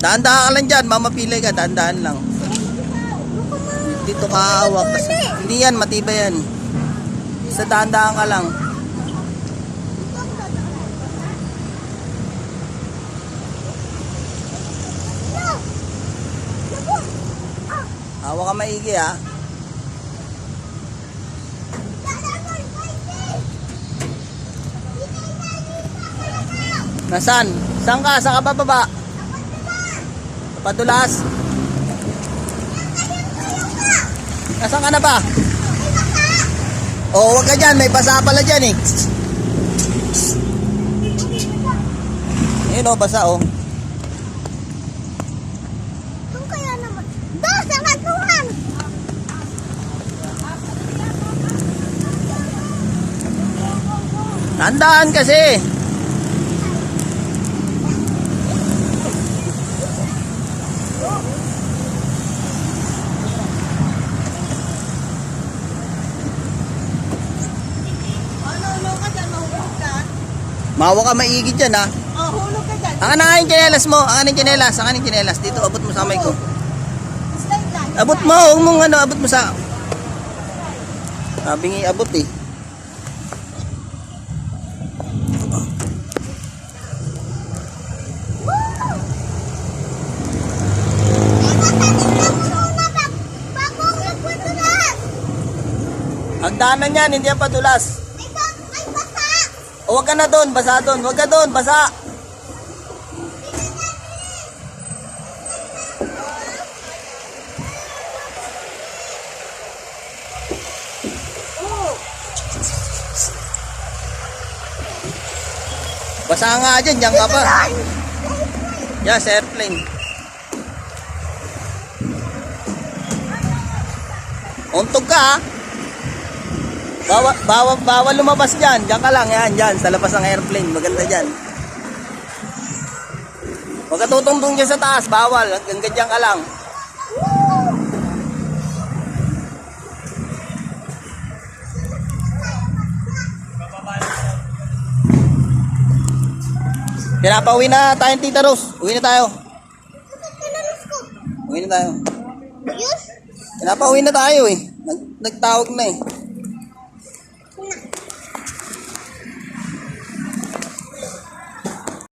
Dahan-dahan ka lang dyan, mamapilay ka, dahan-dahan lang. Dito ka hawak. Hindi yan, matibay yan. Sa dahan-dahan ka lang. Hawak ka maigi ha. Nasaan? Saan ka? Saan ka bababa? Padulas? Nasaan ka na ba? Oo, wag ka dyan. May basa pala dyan eh. Ayun o, basa o. Kaya naman. Basa ka tuhan. Tandaan kasi. Mawa ka maigi dyan ha. Oh, hulog ka dyan. Ang anahin tsinelas mo. Ang anahin tsinelas. Ang anahin tsinelas. Dito, abot mo sa kamay ko. Slide lang. Abot mo. Huwag mong ano, abot mo sa... Sabi nga abot eh. Hagdanan yan, hindi yan padulas. Ay, basa. O wag ka na doon, basa doon. Wag ka doon, basa. Basa nga dyan, dyan ka pa. Yes, airplane. Untog ka ha. Bawal lumabas dyan. Diyan ka lang. Yan, dyan. Sa labas ng airplane. Maganda dyan. Huwag ka tutungtong dyan sa taas. Bawal. Hanggang dyan ka lang. Pinapauwi na tayong Tita Rose. Uwi na tayo. Uwi na tayo. Yes? Pinapauwi na tayo eh. Nagtawag na eh.